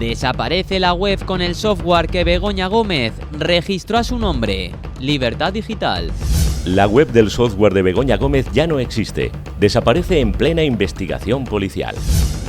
Desaparece la web con el software que Begoña Gómez registró a su nombre, Libertad Digital. La web del software de Begoña Gómez ya no existe. Desaparece en plena investigación policial.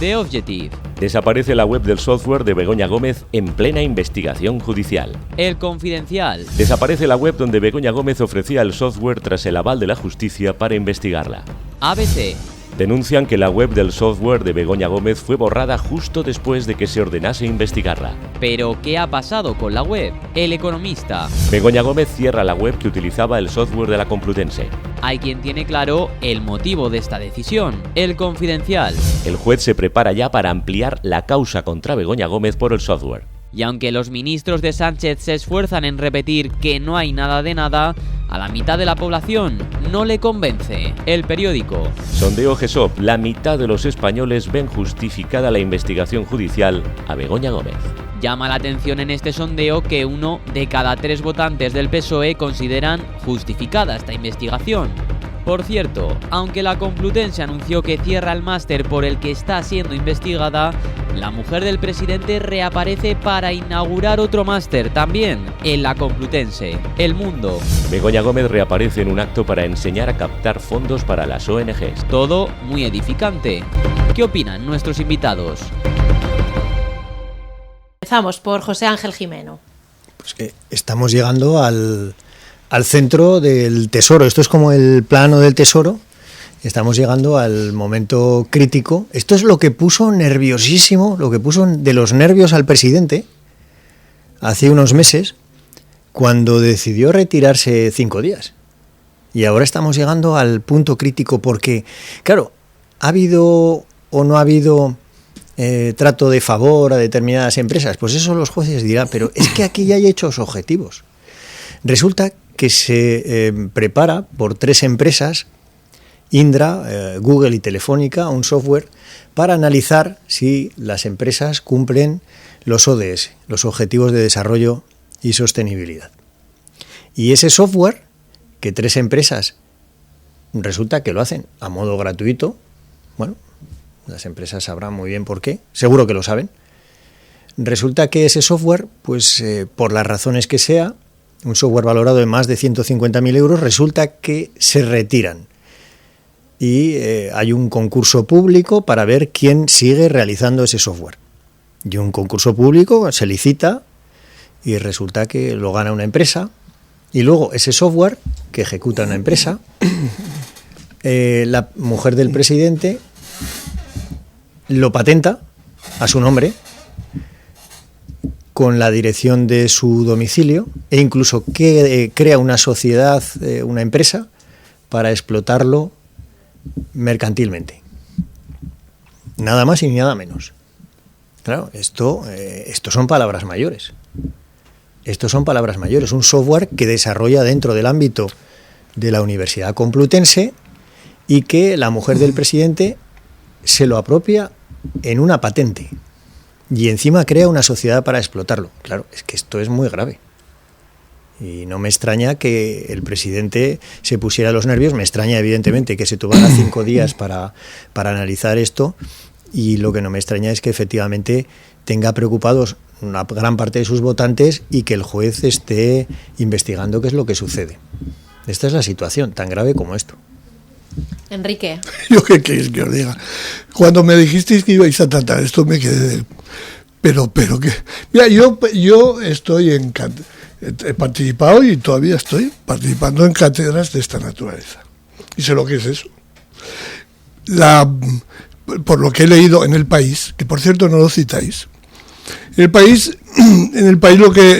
The Objective. Desaparece la web del software de Begoña Gómez en plena investigación judicial. El Confidencial. Desaparece la web donde Begoña Gómez ofrecía el software tras el aval de la justicia para investigarla. ABC. Denuncian que la web del software de Begoña Gómez fue borrada justo después de que se ordenase investigarla. ¿Pero qué ha pasado con la web? El Economista. Begoña Gómez cierra la web que utilizaba el software de la Complutense. Hay quien tiene claro el motivo de esta decisión, El Confidencial. El juez se prepara ya para ampliar la causa contra Begoña Gómez por el software. Y aunque los ministros de Sánchez se esfuerzan en repetir que no hay nada de nada, a la mitad de la población no le convence. El Periódico. Sondeo GESOP, la mitad de los españoles ven justificada la investigación judicial a Begoña Gómez. Llama la atención en este sondeo que 1 de cada 3 votantes del PSOE consideran justificada esta investigación. Por cierto, aunque la Complutense anunció que cierra el máster por el que está siendo investigada, la mujer del presidente reaparece para inaugurar otro máster también en la Complutense, El Mundo. Begoña Gómez reaparece en un acto para enseñar a captar fondos para las ONGs. Todo muy edificante. ¿Qué opinan nuestros invitados? Empezamos por José Ángel Jimeno. Pues que estamos llegando al centro del tesoro. Esto es como el plano del tesoro. Estamos llegando al momento crítico. Esto es lo que puso nerviosísimo, lo que puso de los nervios al presidente hace unos meses, cuando decidió retirarse 5 días. Y ahora estamos llegando al punto crítico porque, claro, ¿ha habido o no ha habido trato de favor a determinadas empresas? Pues eso los jueces dirán, pero es que aquí ya hay hechos objetivos. Resulta que se prepara por 3 empresas, Indra, Google y Telefónica, un software para analizar si las empresas cumplen los ODS, los Objetivos de Desarrollo y Sostenibilidad. Y ese software, que 3 empresas resulta que lo hacen a modo gratuito, bueno, las empresas sabrán muy bien por qué, seguro que lo saben. Resulta que ese software, pues por las razones que sea, un software valorado en más de 150.000 euros, resulta que se retiran. Y hay un concurso público para ver quién sigue realizando ese software. Y un concurso público se licita y resulta que lo gana una empresa. Y luego ese software que ejecuta una empresa, la mujer del presidente lo patenta a su nombre, con la dirección de su domicilio, e incluso que crea una sociedad, una empresa, para explotarlo mercantilmente. Nada más y nada menos. Claro, esto son palabras mayores. Esto son palabras mayores. Un software que desarrolla dentro del ámbito de la Universidad Complutense y que la mujer del presidente se lo apropia en una patente. Y encima crea una sociedad para explotarlo. Claro, es que esto es muy grave. Y no me extraña que el presidente se pusiera los nervios. Me extraña, evidentemente, que se tomara 5 días para analizar esto. Y lo que no me extraña es que efectivamente tenga preocupados una gran parte de sus votantes y que el juez esté investigando qué es lo que sucede. Esta es la situación, tan grave como esto. Enrique. ¿Yo qué queréis que os diga? Cuando me dijisteis que ibais a tratar esto me quedé pero que... Mira, yo estoy he participado y todavía estoy participando en cátedras de esta naturaleza. Y sé lo que es eso. Por lo que he leído en El País, que por cierto no lo citáis, en el país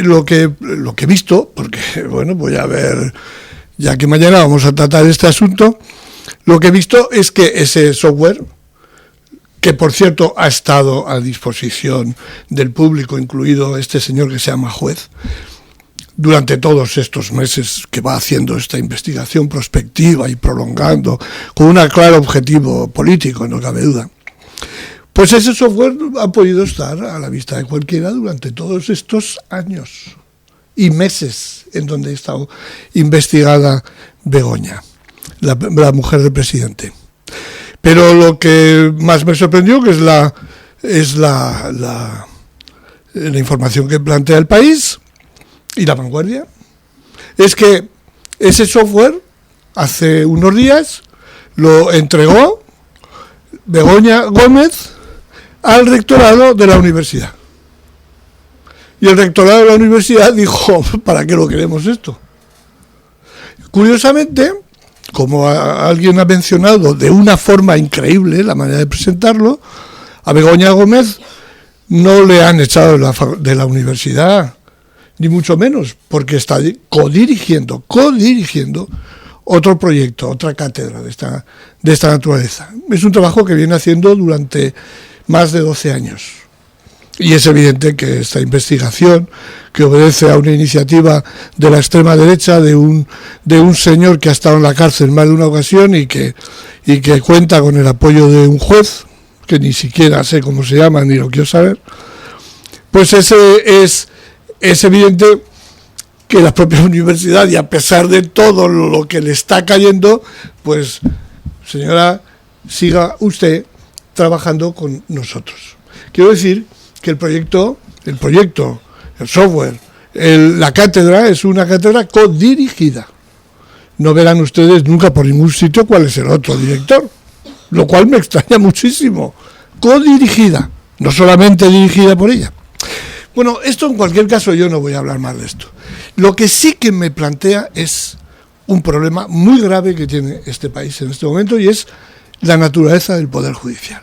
lo que he visto, porque bueno, voy a ver, ya que mañana vamos a tratar este asunto, lo que he visto es que ese software, que por cierto ha estado a disposición del público, incluido este señor que se llama juez, durante todos estos meses que va haciendo esta investigación prospectiva y prolongando, con un claro objetivo político, no cabe duda, pues ese software ha podido estar a la vista de cualquiera durante todos estos años y meses en donde ha estado investigada Begoña, la mujer del presidente. Pero lo que más me sorprendió que es la información que plantea El País y La Vanguardia, es que ese software hace unos días lo entregó Begoña Gómez al rectorado de la universidad. Y el rectorado de la universidad dijo, ¿para qué lo queremos esto? Curiosamente, como alguien ha mencionado de una forma increíble la manera de presentarlo, a Begoña Gómez no le han echado de la universidad, ni mucho menos, porque está codirigiendo otro proyecto, otra cátedra de esta naturaleza. Es un trabajo que viene haciendo durante más de 12 años. Y es evidente que esta investigación, que obedece a una iniciativa de la extrema derecha, de un señor que ha estado en la cárcel más de una ocasión y que cuenta con el apoyo de un juez, que ni siquiera sé cómo se llama ni lo quiero saber, pues es evidente que la propia universidad, y a pesar de todo lo que le está cayendo, pues, señora, siga usted trabajando con nosotros. Quiero decir que el proyecto, el software, la cátedra es una cátedra codirigida. No verán ustedes nunca por ningún sitio cuál es el otro director, lo cual me extraña muchísimo. Codirigida, no solamente dirigida por ella. Bueno, esto en cualquier caso yo no voy a hablar más de esto. Lo que sí que me plantea es un problema muy grave que tiene este país en este momento, y es la naturaleza del Poder Judicial.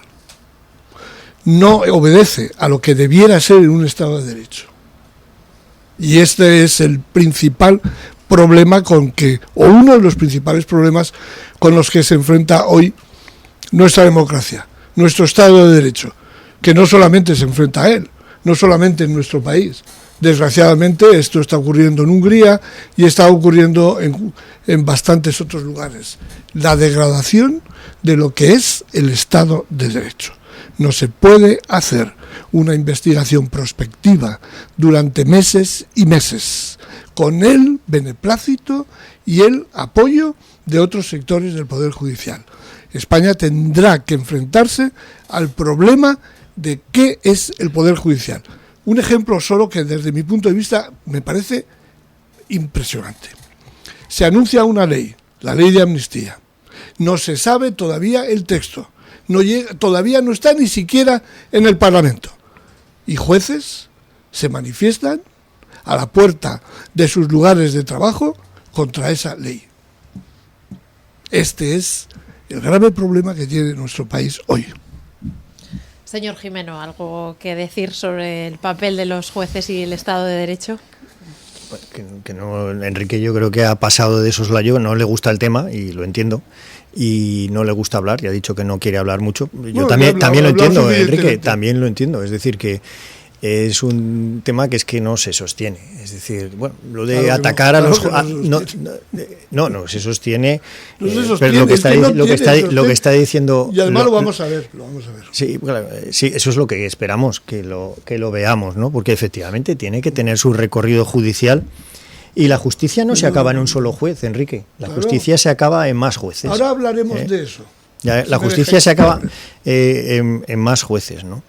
No obedece a lo que debiera ser en un Estado de Derecho. Y este es el principal problema o uno de los principales problemas con los que se enfrenta hoy nuestra democracia, nuestro Estado de Derecho, que no solamente se enfrenta a él, no solamente en nuestro país. Desgraciadamente esto está ocurriendo en Hungría y está ocurriendo en bastantes otros lugares. La degradación de lo que es el Estado de Derecho. No se puede hacer una investigación prospectiva durante meses y meses, con el beneplácito y el apoyo de otros sectores del Poder Judicial. España tendrá que enfrentarse al problema de qué es el Poder Judicial. Un ejemplo solo que desde mi punto de vista me parece impresionante. Se anuncia una ley, la ley de amnistía. No se sabe todavía el texto. Todavía no está ni siquiera en el Parlamento. Y jueces se manifiestan a la puerta de sus lugares de trabajo contra esa ley. Este es el grave problema que tiene nuestro país hoy. Señor Gimeno, ¿algo que decir sobre el papel de los jueces y el Estado de Derecho? Que no, Enrique, yo creo que ha pasado de soslayo, no le gusta el tema y lo entiendo, y no le gusta hablar, y ha dicho que no quiere hablar mucho. Yo también lo entiendo, Enrique, también lo entiendo, es decir, que es un tema que es que no se sostiene, es decir, bueno, lo de atacar a los no se sostiene, pero lo que está diciendo, y además lo vamos a ver. Sí, eso es lo que esperamos que lo veamos, ¿no? Porque efectivamente tiene que tener su recorrido judicial. Y la justicia no se acaba en un solo juez, Enrique. La justicia se acaba en más jueces. Ahora hablaremos de eso. La justicia se acaba en más jueces, ¿no?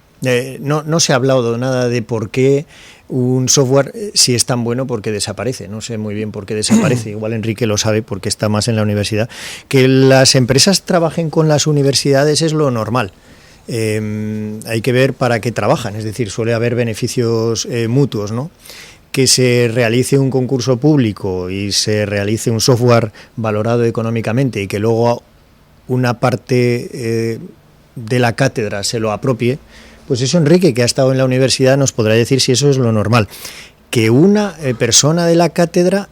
No se ha hablado nada de por qué un software, si es tan bueno, porque desaparece. No sé muy bien por qué desaparece. Igual Enrique lo sabe porque está más en la universidad. Que las empresas trabajen con las universidades es lo normal. Hay que ver para qué trabajan. Es decir, suele haber beneficios mutuos, ¿no? Que se realice un concurso público y se realice un software valorado económicamente y que luego una parte de la cátedra se lo apropie, pues eso Enrique, que ha estado en la universidad, nos podrá decir si eso es lo normal. Que una persona de la cátedra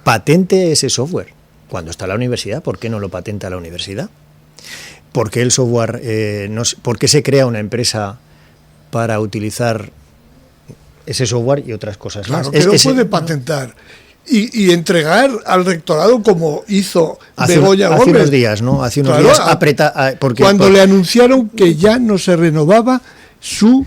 patente ese software cuando está en la universidad, ¿por qué no lo patenta la universidad? ¿Por qué el software, por qué se crea una empresa para utilizar ese software y otras cosas más? Claro, que no puede patentar y entregar al rectorado como hizo Begoña Gómez. Hace unos días, ¿no? Hace unos días cuando le anunciaron que ya no se renovaba su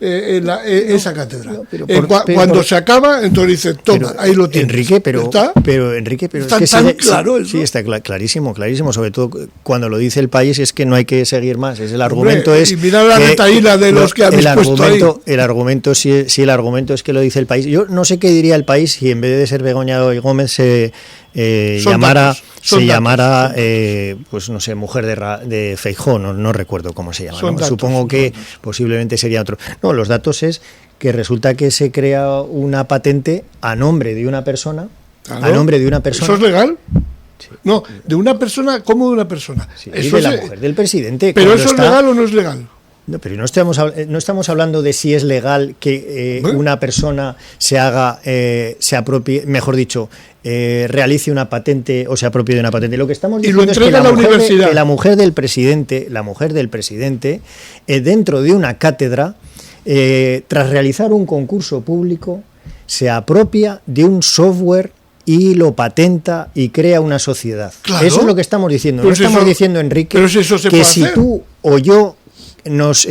esa cátedra. No, pero cuando se acaba, entonces dice, toma, ahí lo tienes. Enrique, pero ¿está? Es que tan claro eso. Sí, está clarísimo, sobre todo cuando lo dice el país, es que no hay que seguir más. Es el argumento. Hombre, y mira la retaíla de los que habéis puesto ahí. El argumento, si el argumento es que lo dice el país. Yo no sé qué diría el país si en vez de ser Begoña Gómez se llamara, pues no sé, mujer de Feijóo, no recuerdo cómo se llama. ¿no? Supongo que posiblemente sería otro. No, los datos es que resulta que se crea una patente a nombre de una persona. Claro. A nombre de una persona. ¿Eso es legal? Sí. No, de una persona, ¿cómo de una persona? Sí, eso de la mujer del presidente. ¿Pero eso es legal o no es legal? No, pero no estamos hablando de si es legal que una persona se apropie, mejor dicho, realice una patente o se apropie de una patente. Lo que estamos diciendo es que la mujer del presidente, dentro de una cátedra, tras realizar un concurso público, se apropia de un software y lo patenta y crea una sociedad. Claro. Eso es lo que estamos diciendo. No estamos diciendo, Enrique, que si tú o yo nos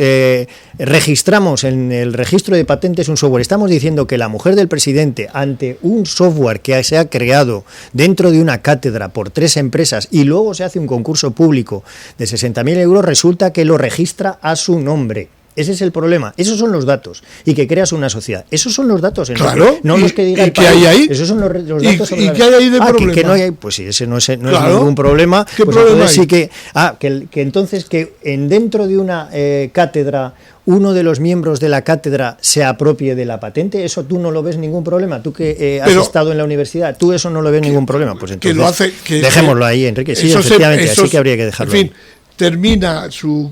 registramos en el registro de patentes un software. Estamos diciendo que la mujer del presidente, ante un software que se ha creado dentro de una cátedra por 3 empresas y luego se hace un concurso público de 60.000 euros, resulta que lo registra a su nombre. Ese es el problema. Esos son los datos. Y que creas una sociedad. Esos son los datos. Claro. No los que diga el país. ¿Qué hay ahí? Esos son los datos. ¿Y qué hay ahí de problema? Que no hay, pues sí, ese no es ningún problema. ¿Qué pues problema entonces hay? Sí que entonces que dentro de una cátedra uno de los miembros de la cátedra se apropie de la patente, eso tú no lo ves ningún problema. Tú que has estado en la universidad, tú eso no lo ves ningún problema. Pues entonces dejémoslo ahí, Enrique. Sí, efectivamente, así que habría que dejarlo. En fin, termina su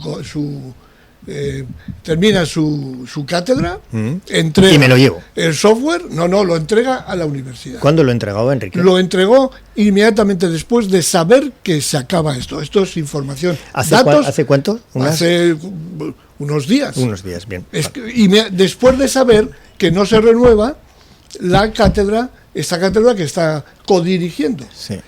cátedra, entrega y me lo llevo. El software, lo entrega a la universidad. ¿Cuándo lo entregó, Enrique? Lo entregó inmediatamente después de saber que se acaba esto. Esto es información. ¿Hace cuánto? Hace unos días. Unos días, bien. Después de saber que no se renueva la cátedra, esta cátedra que está codirigiendo. Sí.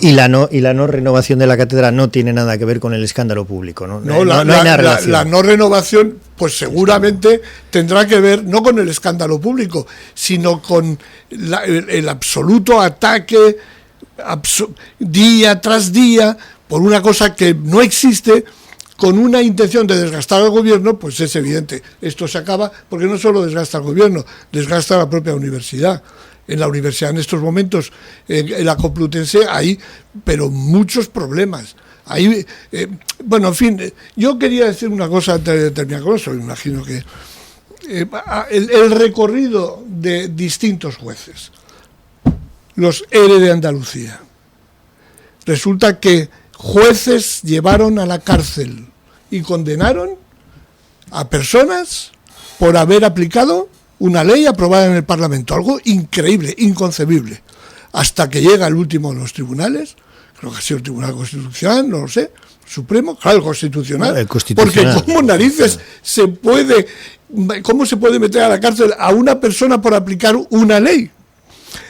Y la no renovación de la cátedra no tiene nada que ver con el escándalo público, ¿no? No hay nada relación. La no renovación, pues seguramente tendrá que ver no con el escándalo público, sino con el absoluto ataque día tras día por una cosa que no existe, con una intención de desgastar al gobierno. Pues es evidente, esto se acaba porque no solo desgasta al gobierno, desgasta a la propia universidad. En la universidad en estos momentos, en la Complutense, hay pero muchos problemas. En fin, yo quería decir una cosa antes de terminar con eso. Me imagino que el recorrido de distintos jueces, los ERE de Andalucía, resulta que jueces llevaron a la cárcel y condenaron a personas por haber aplicado una ley aprobada en el Parlamento, algo increíble, inconcebible, hasta que llega el último de los tribunales, creo que ha sido el Tribunal Constitucional, no lo sé, Supremo, claro, el Constitucional, porque ¿cómo narices cómo se puede meter a la cárcel a una persona por aplicar una ley?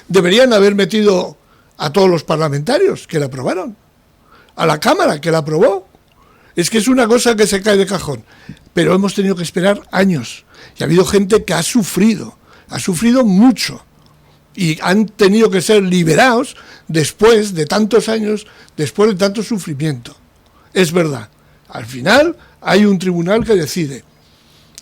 Deberían haber metido a todos los parlamentarios que la aprobaron, a la Cámara que la aprobó. Es que es una cosa que se cae de cajón, pero hemos tenido que esperar años. Y ha habido gente que ha sufrido mucho, y han tenido que ser liberados después de tantos años, después de tanto sufrimiento. Es verdad, al final hay un tribunal que decide,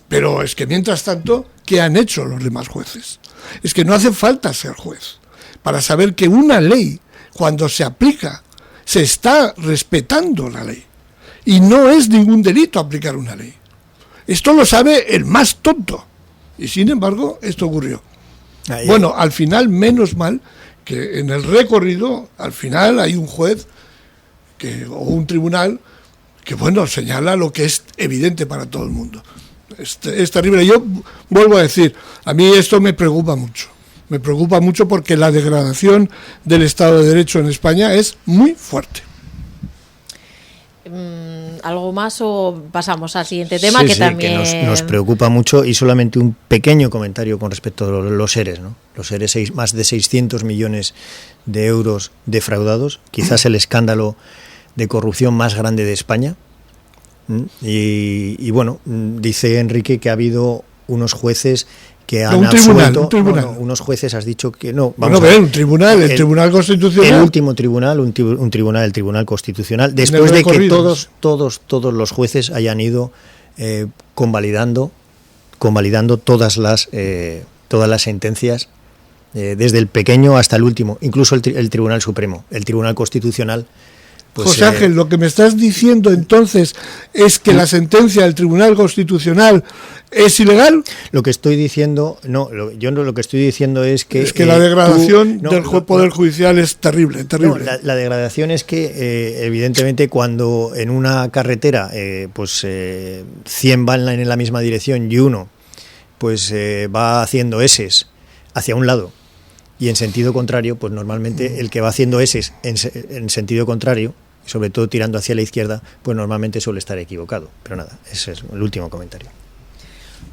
pero es que mientras tanto, ¿qué han hecho los demás jueces? Es que no hace falta ser juez para saber que una ley, cuando se aplica, se está respetando la ley, y no es ningún delito aplicar una ley. Esto lo sabe el más tonto. Y sin embargo, esto ocurrió. Bueno, al final, menos mal que en el recorrido, al final hay un juez o un tribunal que, señala lo que es evidente para todo el mundo. Es terrible. Yo vuelvo a decir, a mí esto me preocupa mucho. Me preocupa mucho porque la degradación del Estado de Derecho en España es muy fuerte. ¿Algo más o pasamos al siguiente tema? También que nos preocupa mucho, y solamente un pequeño comentario con respecto a los ERES, ¿no? Los ERES, más de 600 millones de euros defraudados, quizás el escándalo de corrupción más grande de España. Y bueno, dice Enrique que ha habido unos jueces que han un tribunal. No, unos jueces, has dicho que no. Vamos a ver, un tribunal, el Tribunal Constitucional. El último tribunal, un tribunal, el Tribunal Constitucional, después de que todos los jueces hayan ido convalidando todas las sentencias, desde el pequeño hasta el último, incluso el Tribunal Supremo, el Tribunal Constitucional. Pues, José Ángel, lo que me estás diciendo entonces es que la sentencia del Tribunal Constitucional es ilegal. Lo que estoy diciendo, lo que estoy diciendo es que la degradación del Poder Judicial es terrible. No, la degradación es que evidentemente cuando en una carretera 100 van en la misma dirección y uno pues va haciendo eses hacia un lado y en sentido contrario, pues normalmente el que va haciendo eses en sentido contrario, sobre todo tirando hacia la izquierda, pues normalmente suele estar equivocado. Pero nada, ese es el último comentario.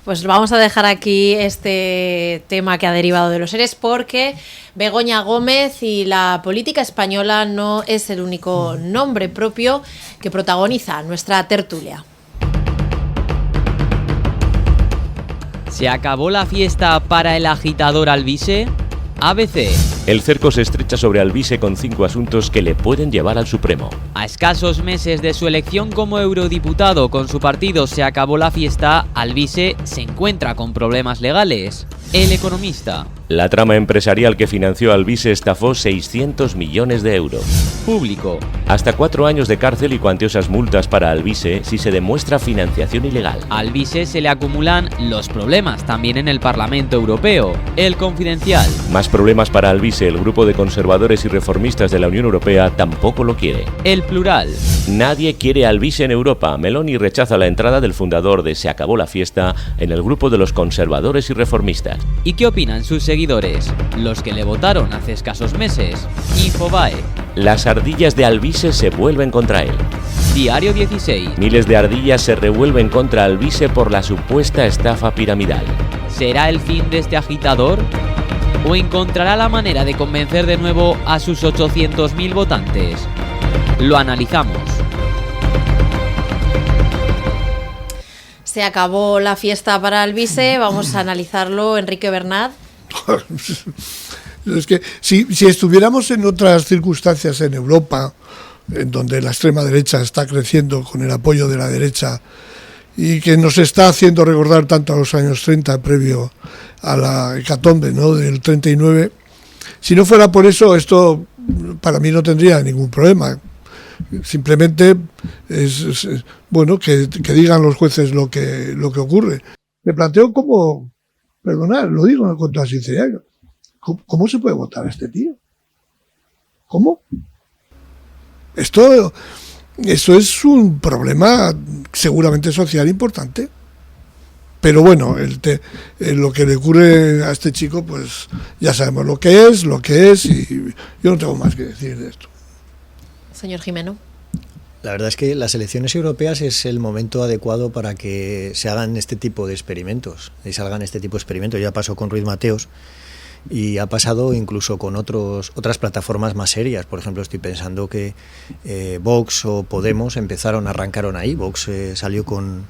Pues vamos a dejar aquí este tema que ha derivado de los ERES, porque Begoña Gómez y la política española no es el único nombre propio que protagoniza nuestra tertulia. ¿Se acabó la fiesta para el agitador Alvise? ABC. El cerco se estrecha sobre Alvise con 5 asuntos que le pueden llevar al Supremo. A escasos meses de su elección como eurodiputado con su partido Se acabó la fiesta, Alvise se encuentra con problemas legales. El Economista. La trama empresarial que financió Alvise estafó 600 millones de euros. Público. Hasta 4 años de cárcel y cuantiosas multas para Alvise si se demuestra financiación ilegal. A Alvise se le acumulan los problemas también en el Parlamento Europeo. El Confidencial. Más problemas para Alvise, el grupo de conservadores y reformistas de la Unión Europea tampoco lo quiere. El Plural. Nadie quiere a Alvise en Europa. Meloni rechaza la entrada del fundador de Se acabó la fiesta en el grupo de los conservadores y reformistas. ¿Y qué opinan sus seguidores? Los que le votaron hace escasos meses. Infobae. Las ardillas de Alvise se vuelven contra él. Diario 16. Miles de ardillas se revuelven contra Alvise por la supuesta estafa piramidal. ¿Será el fin de este agitador? ¿O encontrará la manera de convencer de nuevo a sus 800.000 votantes? Lo analizamos. Se acabó la fiesta para Alvise, vamos a analizarlo. Enrique Bernat. Es que si estuviéramos en otras circunstancias en Europa, en donde la extrema derecha está creciendo con el apoyo de la derecha y que nos está haciendo recordar tanto a los años 30 previo a la hecatombe, ¿no?, del 39, si no fuera por eso, esto para mí no tendría ningún problema. Simplemente es bueno que digan los jueces lo que ocurre. Me planteo cómo, perdonad, lo digo con toda sinceridad, ¿cómo se puede votar a este tío? ¿Cómo? Esto es un problema seguramente social importante. Pero bueno, lo que le ocurre a este chico, pues ya sabemos lo que es, y yo no tengo más que decir de esto. Señor Gimeno. La verdad es que las elecciones europeas es el momento adecuado para que se hagan este tipo de experimentos, Ya pasó con Ruiz Mateos y ha pasado incluso con otras plataformas más serias. Por ejemplo, estoy pensando que Vox o Podemos arrancaron ahí. Vox salió con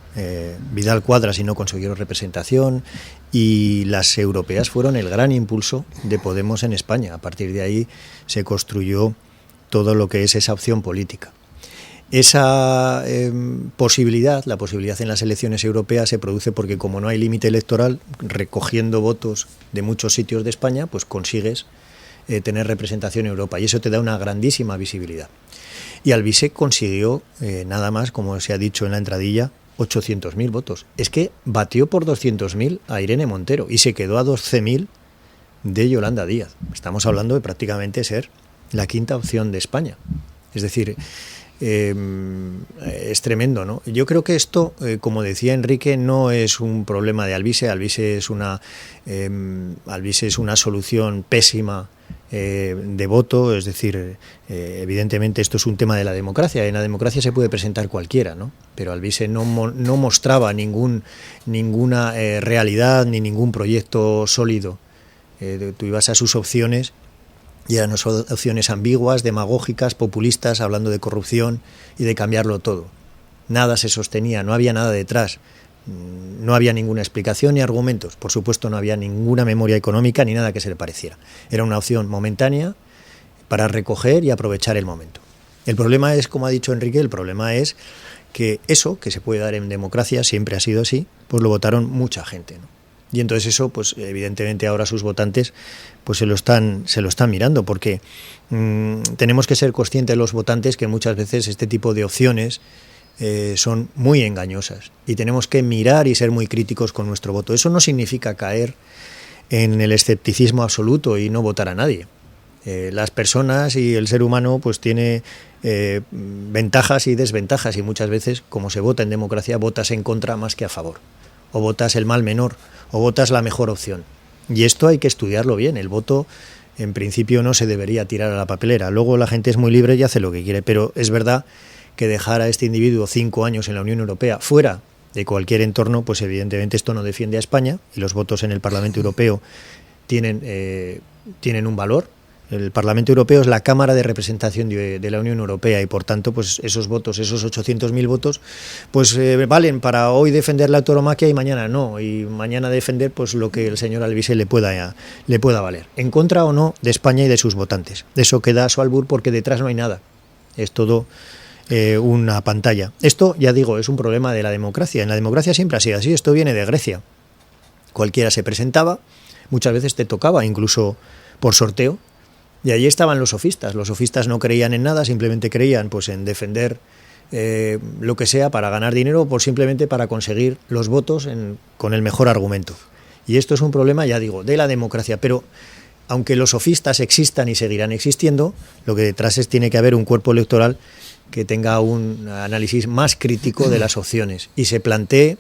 Vidal Quadras y no consiguieron representación, y las europeas fueron el gran impulso de Podemos en España. A partir de ahí se construyó todo lo que es esa opción política. Esa posibilidad en las elecciones europeas se produce porque, como no hay límite electoral, recogiendo votos de muchos sitios de España, pues consigues tener representación en Europa, y eso te da una grandísima visibilidad. Y Alvise consiguió, nada más, como se ha dicho en la entradilla, 800.000 votos. Es que batió por 200.000 a Irene Montero y se quedó a 12.000 de Yolanda Díaz. Estamos hablando de prácticamente ser la quinta opción de España. Es decir, es tremendo, ¿no? Yo creo que esto, como decía Enrique, no es un problema de Alvise. Alvise es una solución pésima de voto. Es decir, evidentemente esto es un tema de la democracia. En la democracia se puede presentar cualquiera, ¿no? Pero Alvise no mostraba ninguna realidad ni ningún proyecto sólido. Tú ibas a sus opciones y eran opciones ambiguas, demagógicas, populistas, hablando de corrupción y de cambiarlo todo. nada se sostenía, no había nada detrás, no había ninguna explicación ni argumentos, por supuesto no había ninguna memoria económica ni nada que se le pareciera. Era una opción momentánea para recoger y aprovechar el momento. El problema es, como ha dicho Enrique, el problema es que eso, que se puede dar en democracia, siempre ha sido así, pues lo votaron mucha gente, ¿no? Y entonces eso, pues evidentemente ahora sus votantes pues se lo están mirando, porque tenemos que ser conscientes los votantes que muchas veces este tipo de opciones son muy engañosas y tenemos que mirar y ser muy críticos con nuestro voto. Eso no significa caer en el escepticismo absoluto y no votar a nadie. Las personas y el ser humano pues tiene ventajas y desventajas, y muchas veces, como se vota en democracia, votas en contra más que a favor, o votas el mal menor, o votas la mejor opción. Y esto hay que estudiarlo bien. El voto, en principio, no se debería tirar a la papelera. Luego la gente es muy libre y hace lo que quiere, pero es verdad que dejar a este individuo 5 años en la Unión Europea fuera de cualquier entorno, pues evidentemente esto no defiende a España, y los votos en el Parlamento Europeo tienen un valor. El Parlamento Europeo es la Cámara de Representación de la Unión Europea, y por tanto pues esos votos, esos 800.000 votos, pues valen para hoy defender la tauromaquia y mañana no, y mañana defender pues lo que el señor Alvise le pueda valer, en contra o no de España y de sus votantes. Eso queda a su albur, porque detrás no hay nada, es todo una pantalla. Esto, ya digo, es un problema de la democracia. En la democracia siempre ha sido así. Esto viene de Grecia. Cualquiera se presentaba, muchas veces te tocaba incluso por sorteo, y allí estaban los sofistas. Los sofistas no creían en nada, simplemente creían pues en defender lo que sea para ganar dinero, o simplemente para conseguir los votos con el mejor argumento. Y esto es un problema, ya digo, de la democracia. Pero aunque los sofistas existan y seguirán existiendo, lo que detrás tiene que haber un cuerpo electoral que tenga un análisis más crítico de las opciones y se plantee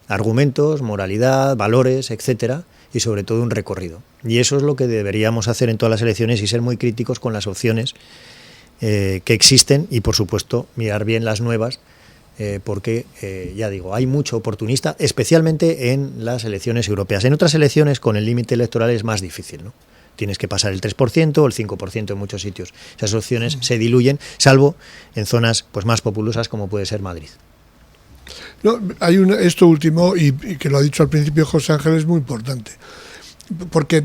argumentos, moralidad, valores, etcétera, y sobre todo un recorrido. Y eso es lo que deberíamos hacer en todas las elecciones, y ser muy críticos con las opciones que existen, y por supuesto mirar bien las nuevas, porque ya digo, hay mucho oportunista, especialmente en las elecciones europeas. En otras elecciones con el límite electoral es más difícil, ¿no? Tienes que pasar el 3% o el 5% en muchos sitios. Esas opciones se diluyen, salvo en zonas pues más populosas como puede ser Madrid. No, hay esto último, y que lo ha dicho al principio José Ángel, es muy importante, porque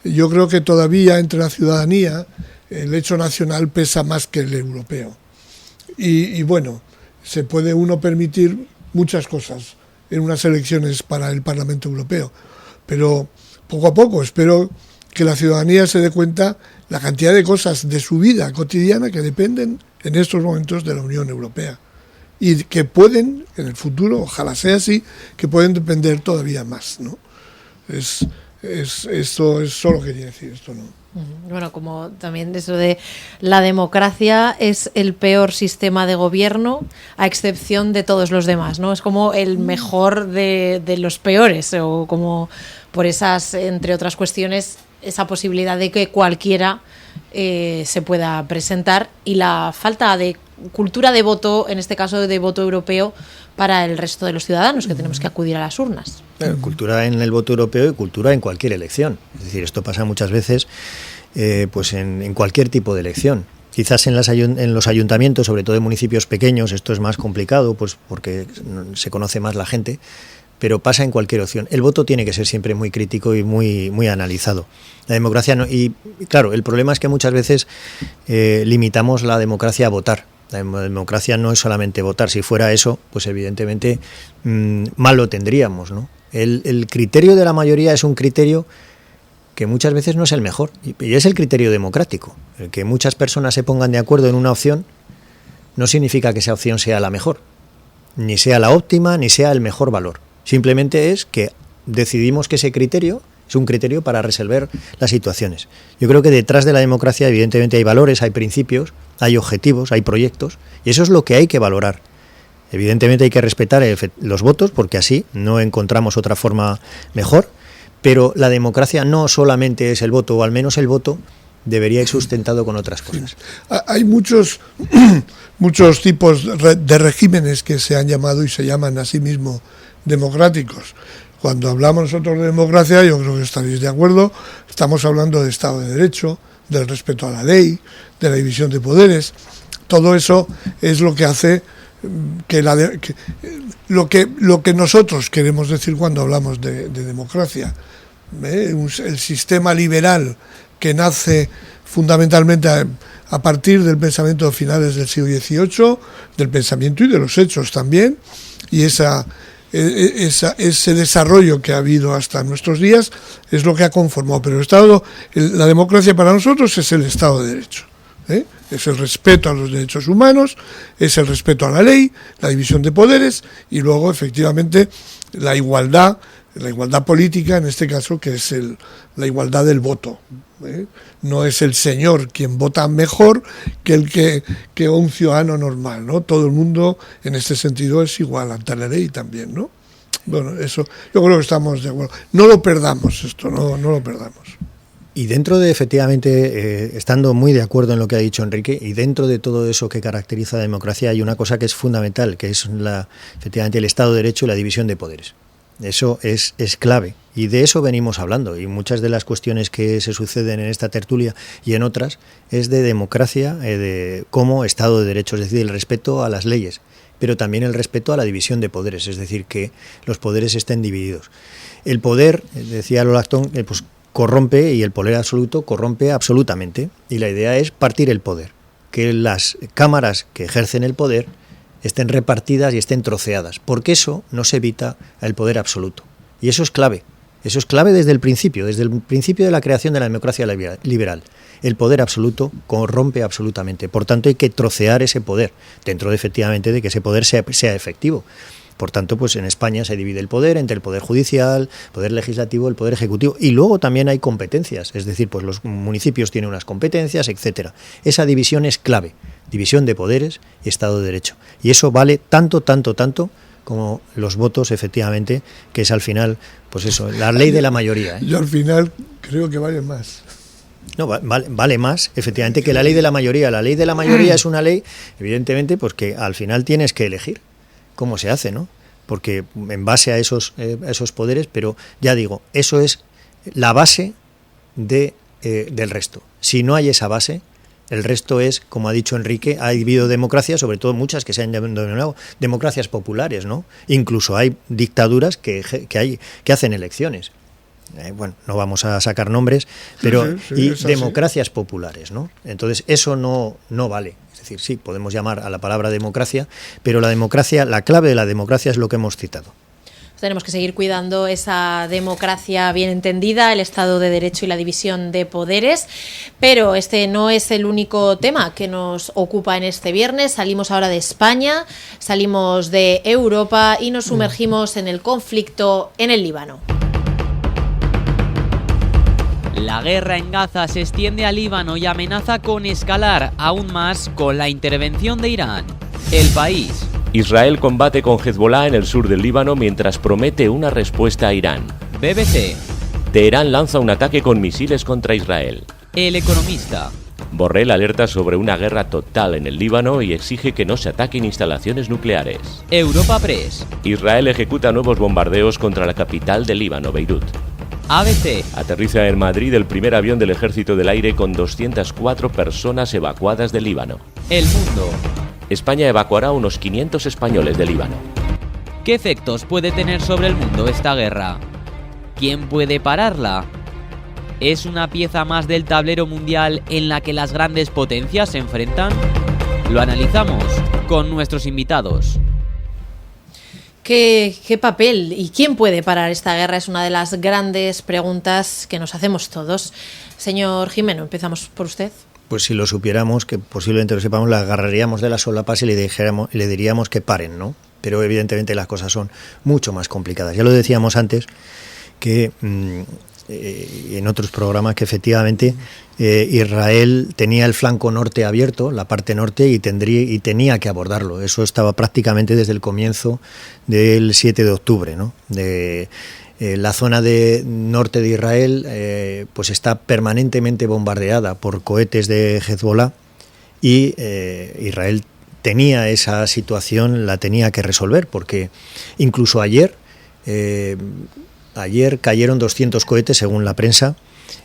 yo creo que todavía entre la ciudadanía el hecho nacional pesa más que el europeo. Y bueno, se puede uno permitir muchas cosas en unas elecciones para el Parlamento Europeo, pero poco a poco espero que la ciudadanía se dé cuenta la cantidad de cosas de su vida cotidiana que dependen en estos momentos de la Unión Europea, y que pueden, en el futuro, ojalá sea así, que pueden depender todavía más, ¿no? Esto es solo quería decir esto, ¿no? Bueno, como también eso de la democracia es el peor sistema de gobierno a excepción de todos los demás, ¿no? Es como el mejor de los peores, o como por esas, entre otras cuestiones, esa posibilidad de que cualquiera se pueda presentar, y la falta de cultura de voto, en este caso de voto europeo, para el resto de los ciudadanos que tenemos que acudir a las urnas. Cultura en el voto europeo y cultura en cualquier elección. Es decir, esto pasa muchas veces pues en cualquier tipo de elección. Quizás en los ayuntamientos, sobre todo en municipios pequeños, esto es más complicado, pues porque se conoce más la gente, pero pasa en cualquier opción. El voto tiene que ser siempre muy crítico y muy analizado. La democracia no, y claro, el problema es que muchas veces limitamos la democracia a votar. La democracia no es solamente votar. Si fuera eso, pues evidentemente mal lo tendríamos, ¿no? El criterio de la mayoría es un criterio que muchas veces no es el mejor, y es el criterio democrático. El que muchas personas se pongan de acuerdo en una opción no significa que esa opción sea la mejor, ni sea la óptima, ni sea el mejor valor. Simplemente es que decidimos que ese criterio es un criterio para resolver las situaciones. Yo creo que detrás de la democracia evidentemente hay valores, hay principios, hay objetivos, hay proyectos, y eso es lo que hay que valorar. Evidentemente hay que respetar los votos, porque así no encontramos otra forma mejor, pero la democracia no solamente es el voto, o al menos el voto debería ir sustentado con otras cosas. Hay muchos tipos de regímenes que se han llamado y se llaman a sí mismos democráticos. Cuando hablamos nosotros de democracia, yo creo que estaréis de acuerdo, estamos hablando de Estado de Derecho, del respeto a la ley, de la división de poderes. Todo eso es lo que hace lo que nosotros queremos decir cuando hablamos de democracia, el sistema liberal que nace fundamentalmente a partir del pensamiento de finales del siglo XVIII, del pensamiento y de los hechos también, y ese desarrollo que ha habido hasta nuestros días es lo que ha conformado. Pero la democracia para nosotros es el Estado de Derecho. Es el respeto a los derechos humanos, es el respeto a la ley, la división de poderes y luego efectivamente la igualdad política, en este caso, que es la igualdad del voto. No es el señor quien vota mejor que un ciudadano normal, ¿no? Todo el mundo en este sentido es igual ante la ley también, ¿no? Bueno, eso yo creo que estamos de acuerdo. No lo perdamos esto, no lo perdamos. Y dentro de, efectivamente, estando muy de acuerdo en lo que ha dicho Enrique, y dentro de todo eso que caracteriza la democracia hay una cosa que es fundamental, que es efectivamente el Estado de Derecho y la división de poderes. Eso es clave, y de eso venimos hablando, y muchas de las cuestiones que se suceden en esta tertulia y en otras es de democracia como Estado de Derecho, es decir, el respeto a las leyes, pero también el respeto a la división de poderes, es decir, que los poderes estén divididos. El poder, decía Lolactón, pues corrompe, y el poder absoluto corrompe absolutamente, y la idea es partir el poder, que las cámaras que ejercen el poder estén repartidas y estén troceadas, porque eso nos evita el poder absoluto. Y eso es clave desde el principio de la creación de la democracia liberal. El poder absoluto corrompe absolutamente, por tanto hay que trocear ese poder, dentro de, efectivamente, de que ese poder sea efectivo. Por tanto, pues en España se divide el poder entre el poder judicial, el poder legislativo, el poder ejecutivo, y luego también hay competencias, es decir, pues los municipios tienen unas competencias, etcétera. Esa división es clave, división de poderes y Estado de Derecho. Y eso vale tanto como los votos, efectivamente, que es al final, pues eso, la ley de la mayoría. Yo al final creo que vale más. No, vale más, efectivamente, que la ley de la mayoría. La ley de la mayoría es una ley, evidentemente, pues que al final tienes que elegir cómo se hace, ¿no? Porque en base a esos poderes, pero ya digo, eso es la base del resto. Si no hay esa base, el resto es, como ha dicho Enrique, ha habido democracias, sobre todo muchas que se han denominado democracias populares, ¿no? Incluso hay dictaduras que hacen elecciones. Bueno, no vamos a sacar nombres, pero y democracias populares, ¿no? Entonces eso no vale. Es decir, sí, podemos llamar a la palabra democracia, pero la clave de la democracia es lo que hemos citado. Tenemos que seguir cuidando esa democracia bien entendida, el Estado de Derecho y la división de poderes, pero este no es el único tema que nos ocupa en este viernes. Salimos ahora de España, salimos de Europa y nos sumergimos en el conflicto en el Líbano. La guerra en Gaza se extiende al Líbano y amenaza con escalar aún más con la intervención de Irán. El País. Israel combate con Hezbollah en el sur del Líbano mientras promete una respuesta a Irán. BBC. Teherán lanza un ataque con misiles contra Israel. El Economista. Borrell alerta sobre una guerra total en el Líbano y exige que no se ataquen instalaciones nucleares. Europa Press. Israel ejecuta nuevos bombardeos contra la capital del Líbano, Beirut. ABC. Aterriza en Madrid el primer avión del Ejército del Aire con 204 personas evacuadas del Líbano. El Mundo. España evacuará a unos 500 españoles del Líbano. ¿Qué efectos puede tener sobre el mundo esta guerra? ¿Quién puede pararla? ¿Es una pieza más del tablero mundial en la que las grandes potencias se enfrentan? Lo analizamos con nuestros invitados. ¿Qué papel y quién puede parar esta guerra? Es una de las grandes preguntas que nos hacemos todos. Señor Jimeno, empezamos por usted. Pues si lo supiéramos, que posiblemente lo sepamos, la agarraríamos de las solapas y le diríamos que paren, ¿no? Pero evidentemente las cosas son mucho más complicadas. Ya lo decíamos antes, que en otros programas, que efectivamente Israel tenía el flanco norte abierto, la parte norte, y tenía que abordarlo. Eso estaba prácticamente desde el comienzo del 7 de octubre, ¿no? La zona norte de Israel pues está permanentemente bombardeada por cohetes de Hezbollah y Israel tenía esa situación, la tenía que resolver, porque incluso ayer cayeron 200 cohetes, según la prensa,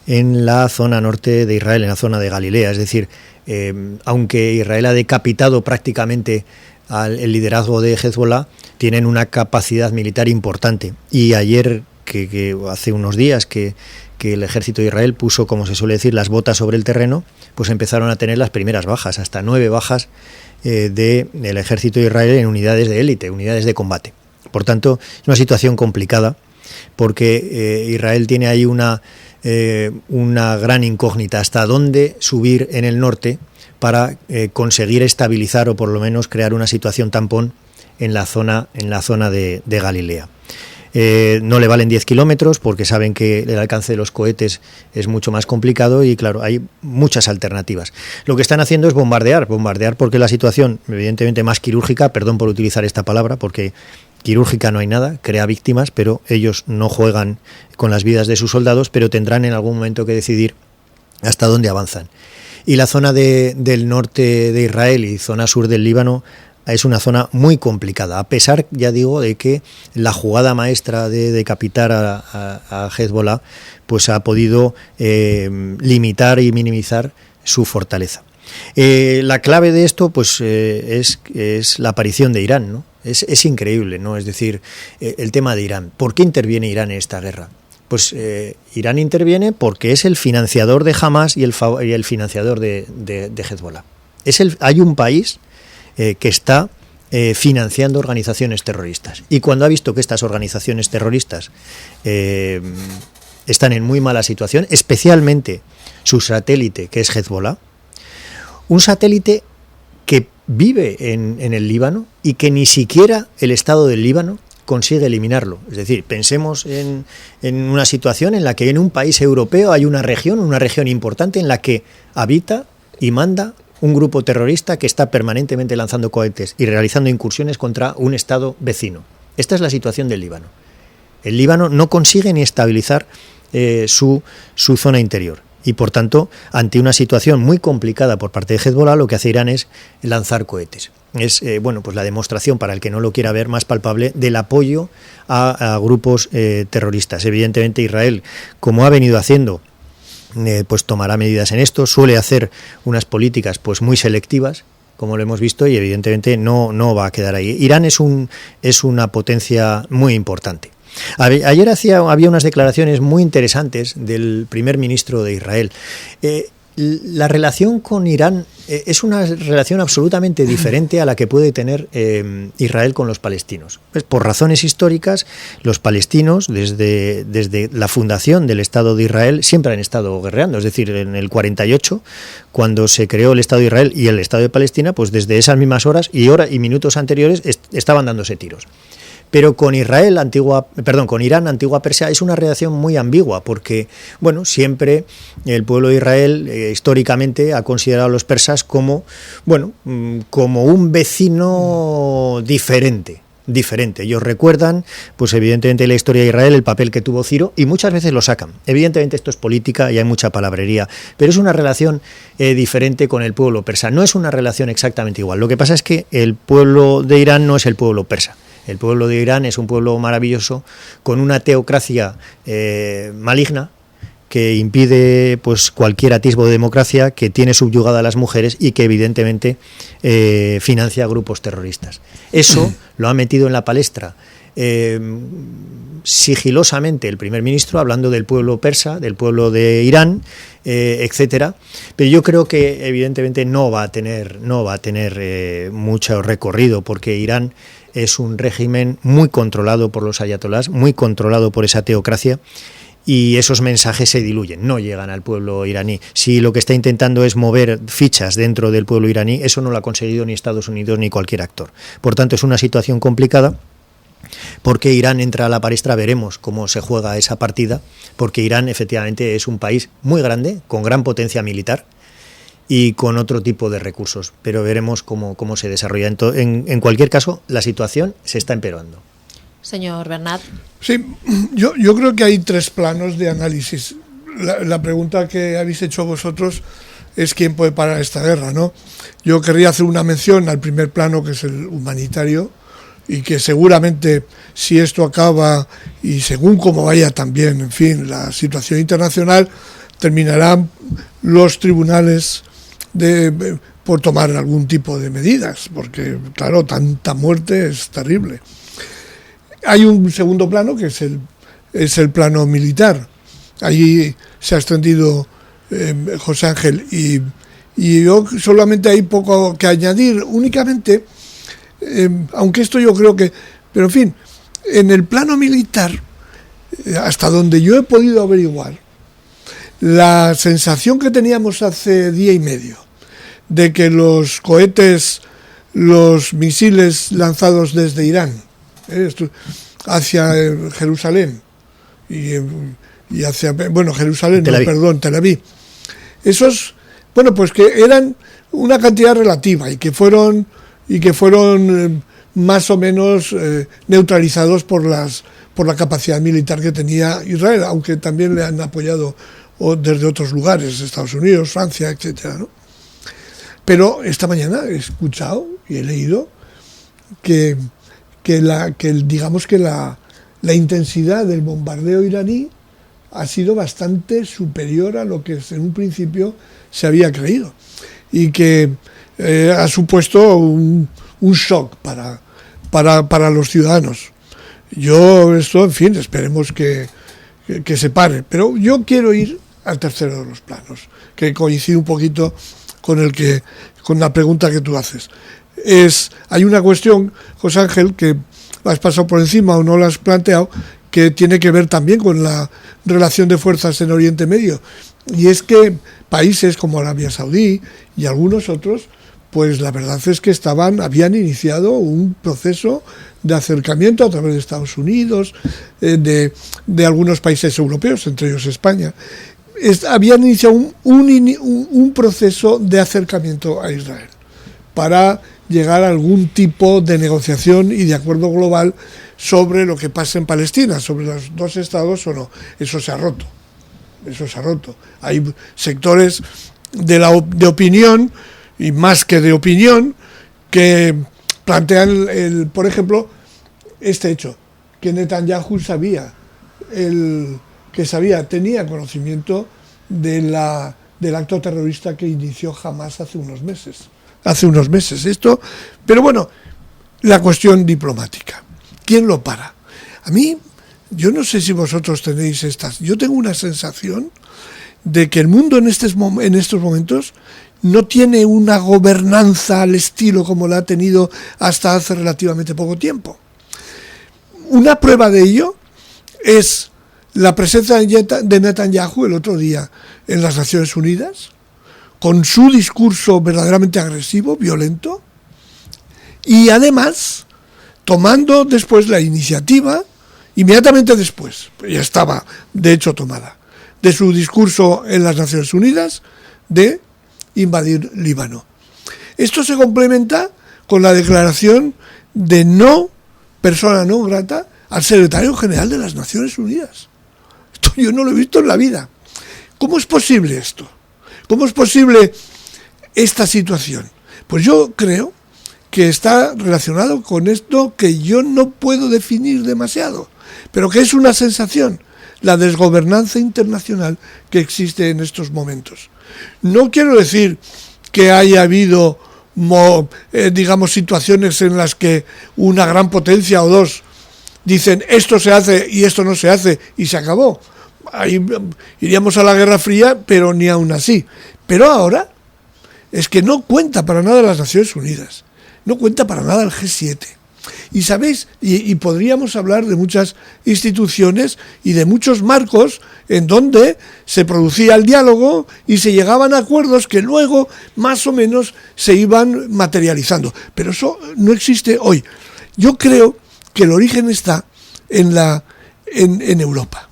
en la zona norte de Israel, en la zona de Galilea. Es decir, aunque Israel ha decapitado prácticamente el liderazgo de Hezbollah, tienen una capacidad militar importante. Y ayer, que hace unos días que el ejército de Israel puso, como se suele decir, las botas sobre el terreno, pues empezaron a tener las primeras bajas, hasta 9 bajas del ejército de Israel en unidades de élite, unidades de combate. Por tanto, es una situación complicada, porque Israel tiene ahí una gran incógnita, hasta dónde subir en el norte para conseguir estabilizar o por lo menos crear una situación tampón en la zona de Galilea. No le valen 10 kilómetros porque saben que el alcance de los cohetes es mucho más complicado y claro, hay muchas alternativas. Lo que están haciendo es bombardear porque la situación, evidentemente más quirúrgica, perdón por utilizar esta palabra, porque quirúrgica no hay nada, crea víctimas, pero ellos no juegan con las vidas de sus soldados, pero tendrán en algún momento que decidir hasta dónde avanzan. Y la zona del norte de Israel y zona sur del Líbano es una zona muy complicada, a pesar, ya digo, de que la jugada maestra de decapitar a Hezbollah pues ha podido limitar y minimizar su fortaleza. La clave de esto pues es la aparición de Irán, ¿no? Es increíble, ¿no? Es decir, el tema de Irán. ¿Por qué interviene Irán en esta guerra? Pues Irán interviene porque es el financiador de Hamas y el financiador de Hezbollah. Hay un país que está financiando organizaciones terroristas. Y cuando ha visto que estas organizaciones terroristas están en muy mala situación, especialmente su satélite, que es Hezbollah, un satélite que vive en el Líbano y que ni siquiera el Estado del Líbano consigue eliminarlo. Es decir, pensemos en una situación en la que en un país europeo hay una región importante en la que habita y manda un grupo terrorista que está permanentemente lanzando cohetes y realizando incursiones contra un estado vecino. Esta es la situación del Líbano. El Líbano no consigue ni estabilizar su zona interior y, por tanto, ante una situación muy complicada por parte de Hezbollah, lo que hace Irán es lanzar cohetes. Es pues la demostración, para el que no lo quiera ver, más palpable del apoyo a grupos terroristas. Evidentemente, Israel, como ha venido haciendo, pues tomará medidas en esto, suele hacer unas políticas pues muy selectivas, como lo hemos visto, y evidentemente no va a quedar ahí. Irán es una potencia muy importante. Ayer había unas declaraciones muy interesantes del primer ministro de Israel. La relación con Irán es una relación absolutamente diferente a la que puede tener Israel con los palestinos. Pues por razones históricas, los palestinos, desde la fundación del Estado de Israel, siempre han estado guerreando. Es decir, en el 48, cuando se creó el Estado de Israel y el Estado de Palestina, pues desde esas mismas horas y minutos anteriores estaban dándose tiros. Pero con Irán, antigua Persia, es una relación muy ambigua, porque siempre el pueblo de Israel históricamente ha considerado a los persas como un vecino diferente. Ellos recuerdan, pues evidentemente, la historia de Israel, el papel que tuvo Ciro, y muchas veces lo sacan. Evidentemente esto es política y hay mucha palabrería, pero es una relación diferente con el pueblo persa. No es una relación exactamente igual. Lo que pasa es que el pueblo de Irán no es el pueblo persa. El pueblo de Irán es un pueblo maravilloso, con una teocracia maligna, que impide pues cualquier atisbo de democracia, que tiene subyugada a las mujeres y que evidentemente financia grupos terroristas. Eso lo ha metido en la palestra sigilosamente el primer ministro, hablando del pueblo persa, del pueblo de Irán, etcétera. Pero yo creo que evidentemente no va a tener mucho recorrido, porque Irán es un régimen muy controlado por los ayatolás, muy controlado por esa teocracia, y esos mensajes se diluyen, no llegan al pueblo iraní. Si lo que está intentando es mover fichas dentro del pueblo iraní, eso no lo ha conseguido ni Estados Unidos ni cualquier actor. Por tanto, es una situación complicada, porque Irán entra a la palestra. Veremos cómo se juega esa partida, porque Irán efectivamente es un país muy grande, con gran potencia militar y con otro tipo de recursos, pero veremos cómo se desarrolla. En cualquier caso, la situación se está empeorando. Señor Bernat. Sí, yo creo que hay 3 planos de análisis. La pregunta que habéis hecho vosotros es quién puede parar esta guerra, ¿no? Yo querría hacer una mención al primer plano, que es el humanitario, y que seguramente, si esto acaba y según cómo vaya también, en fin, la situación internacional, terminarán los tribunales por tomar algún tipo de medidas, porque claro, tanta muerte es terrible. Hay un segundo plano que es el plano militar. Allí se ha extendido José Ángel y yo solamente hay poco que añadir, únicamente, aunque esto yo creo que, pero en fin, en el plano militar, hasta donde yo he podido averiguar, la sensación que teníamos hace día y medio de que los cohetes, los misiles lanzados desde Irán hacia Jerusalén y hacia, bueno, Jerusalén, Tel Aviv. no, perdón, Tel Aviv, esos, bueno, pues que eran una cantidad relativa y que fueron más o menos neutralizados por la capacidad militar que tenía Israel, aunque también le han apoyado desde otros lugares, Estados Unidos, Francia, etcétera, ¿no? Pero esta mañana he escuchado y he leído que la intensidad del bombardeo iraní ha sido bastante superior a lo que en un principio se había creído y que ha supuesto un shock para los ciudadanos. Esto, en fin, esperemos que se pare. Pero yo quiero ir al tercero de los planos, que coincide un poquito con la pregunta que tú haces. Hay una cuestión, José Ángel, que has pasado por encima o no la has planteado, que tiene que ver también con la relación de fuerzas en Oriente Medio. Y es que países como Arabia Saudí y algunos otros, pues la verdad es que habían iniciado un proceso de acercamiento a través de Estados Unidos, de algunos países europeos, entre ellos España. Habían iniciado un proceso de acercamiento a Israel para llegar a algún tipo de negociación y de acuerdo global sobre lo que pasa en Palestina, sobre los dos estados o no. Eso se ha roto. Hay sectores de opinión, y más que de opinión, que plantean, por ejemplo, este hecho, que Netanyahu tenía conocimiento del acto terrorista que inició Hamas hace unos meses. Pero bueno, la cuestión diplomática. ¿Quién lo para? A mí, yo no sé si vosotros tenéis yo tengo una sensación de que el mundo en estos momentos no tiene una gobernanza al estilo como la ha tenido hasta hace relativamente poco tiempo. Una prueba de ello es la presencia de Netanyahu el otro día en las Naciones Unidas, con su discurso verdaderamente agresivo, violento, y además tomando después la iniciativa, inmediatamente después, ya estaba de hecho tomada, de su discurso en las Naciones Unidas, de invadir Líbano. Esto se complementa con la declaración de persona no grata al secretario general de las Naciones Unidas. Esto yo no lo he visto en la vida. ¿Cómo es posible esto? ¿Cómo es posible esta situación? Pues yo creo que está relacionado con esto que yo no puedo definir demasiado, pero que es una sensación, la desgobernanza internacional que existe en estos momentos. No quiero decir que haya habido, situaciones en las que una gran potencia o dos dicen esto se hace y esto no se hace y se acabó. Ahí iríamos a la Guerra Fría, pero ni aún así. Pero ahora es que no cuenta para nada las Naciones Unidas, no cuenta para nada el G7. Y sabéis, y podríamos hablar de muchas instituciones y de muchos marcos en donde se producía el diálogo y se llegaban a acuerdos que luego más o menos se iban materializando. Pero eso no existe hoy. Yo creo que el origen está en Europa,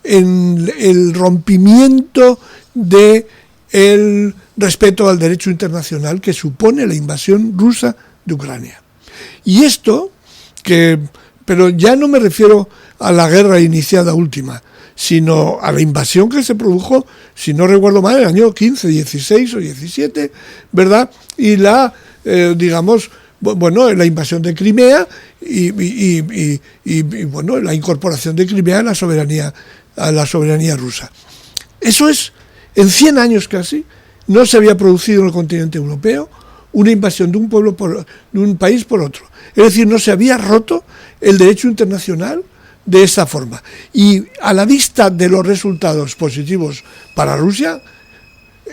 en el rompimiento del respeto al derecho internacional que supone la invasión rusa de Ucrania. Y esto, pero ya no me refiero a la guerra iniciada última, sino a la invasión que se produjo, si no recuerdo mal, en el año 15, 16 o 17, ¿verdad? Y la invasión de Crimea y la incorporación de Crimea a la soberanía rusa. Eso es, en 100 años casi, no se había producido en el continente europeo una invasión de un pueblo de un país por otro. Es decir, no se había roto el derecho internacional de esta forma. Y a la vista de los resultados positivos para Rusia,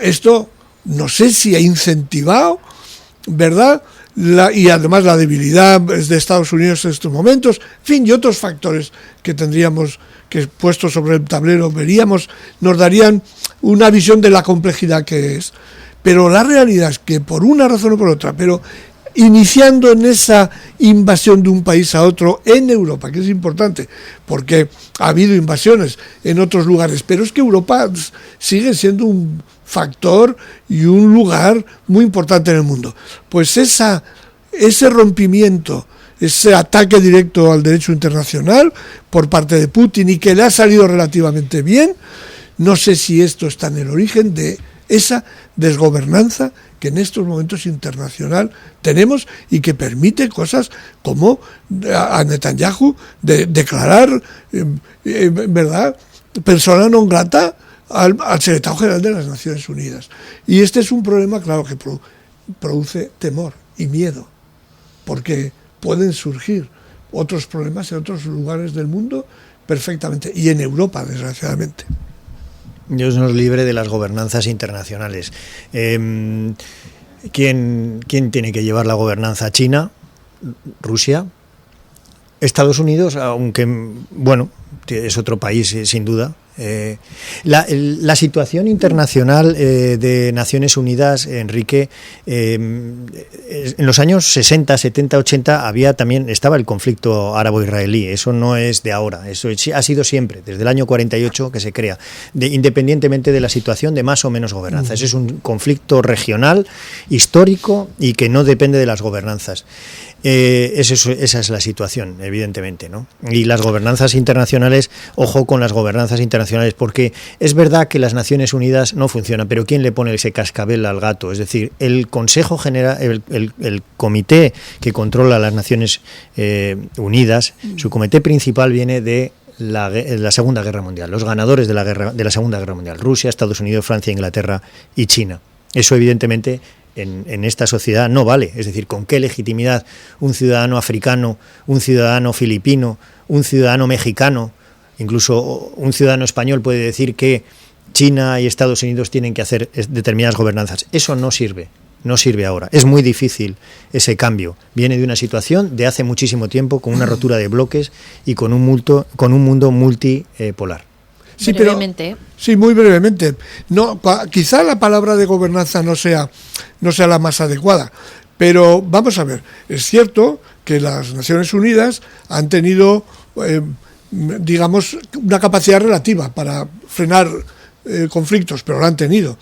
esto no sé si ha incentivado, ¿verdad?, y además la debilidad de Estados Unidos en estos momentos, en fin, y otros factores que tendríamos que, puestos sobre el tablero, veríamos, nos darían una visión de la complejidad que es. Pero la realidad es que por una razón o por otra, pero iniciando en esa invasión de un país a otro en Europa, que es importante, porque ha habido invasiones en otros lugares, pero es que Europa sigue siendo un factor y un lugar muy importante en el mundo. Pues ese rompimiento, ese ataque directo al derecho internacional por parte de Putin, y que le ha salido relativamente bien, no sé si esto está en el origen de esa desgobernanza que en estos momentos internacional tenemos y que permite cosas como a Netanyahu declarar, ¿verdad?, persona non grata al secretario general de las Naciones Unidas. Y este es un problema, claro, que produce temor y miedo, porque pueden surgir otros problemas en otros lugares del mundo perfectamente, y en Europa, desgraciadamente. Dios nos libre de las gobernanzas internacionales. ¿Quién tiene que llevar la gobernanza? ¿China? ¿Rusia? ¿Estados Unidos? Aunque, bueno, es otro país, sin duda. La situación internacional de Naciones Unidas, Enrique, en los años 60, 70, 80 estaba el conflicto árabo-israelí. Eso no es de ahora, eso ha sido siempre, desde el año 48 que se crea, independientemente de la situación de más o menos gobernanzas. Es un conflicto regional, histórico, y que no depende de las gobernanzas. Esa es la situación, evidentemente, ¿no? Y las gobernanzas internacionales, ojo con las gobernanzas internacionales, porque es verdad que las Naciones Unidas no funcionan, pero ¿quién le pone ese cascabel al gato? Es decir, el Consejo General, el comité que controla las Naciones Unidas, su comité principal viene de la Segunda Guerra Mundial, los ganadores de la Segunda Guerra Mundial: Rusia, Estados Unidos, Francia, Inglaterra y China. Eso, evidentemente, en esta sociedad no vale. Es decir, ¿con qué legitimidad un ciudadano africano, un ciudadano filipino, un ciudadano mexicano, incluso un ciudadano español puede decir que China y Estados Unidos tienen que hacer determinadas gobernanzas? Eso no sirve ahora. Es muy difícil ese cambio. Viene de una situación de hace muchísimo tiempo, con una rotura de bloques y con un mundo multipolar. Sí, brevemente. Pero, sí, muy brevemente. No, quizá la palabra de gobernanza no sea la más adecuada, pero vamos a ver, es cierto que las Naciones Unidas han tenido, digamos, una capacidad relativa para frenar conflictos, pero lo han tenido.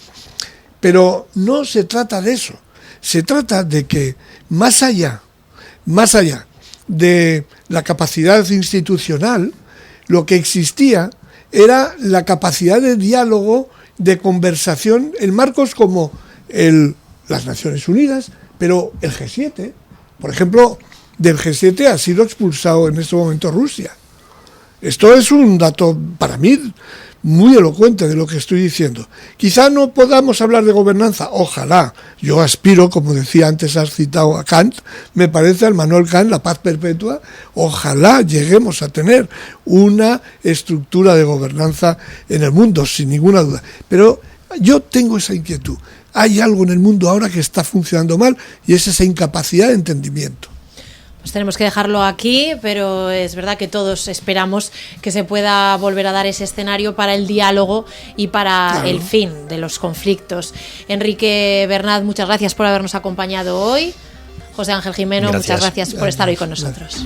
Pero no se trata de eso, se trata de que más allá de la capacidad institucional, lo que existía era la capacidad de diálogo, de conversación en marcos como las Naciones Unidas, pero el G7, por ejemplo, del G7 ha sido expulsado en este momento Rusia. Esto es un dato para mí muy elocuente de lo que estoy diciendo. Quizá no podamos hablar de gobernanza, ojalá. Yo aspiro, como decía antes, has citado a Kant, me parece al Manuel Kant, la paz perpetua. Ojalá lleguemos a tener una estructura de gobernanza en el mundo, sin ninguna duda. Pero yo tengo esa inquietud. Hay algo en el mundo ahora que está funcionando mal, y es esa incapacidad de entendimiento. Pues tenemos que dejarlo aquí, pero es verdad que todos esperamos que se pueda volver a dar ese escenario para el diálogo y para el fin de los conflictos. Enrique Bernat, muchas gracias por habernos acompañado hoy. José Ángel Jimeno, muchas gracias por estar hoy con nosotros.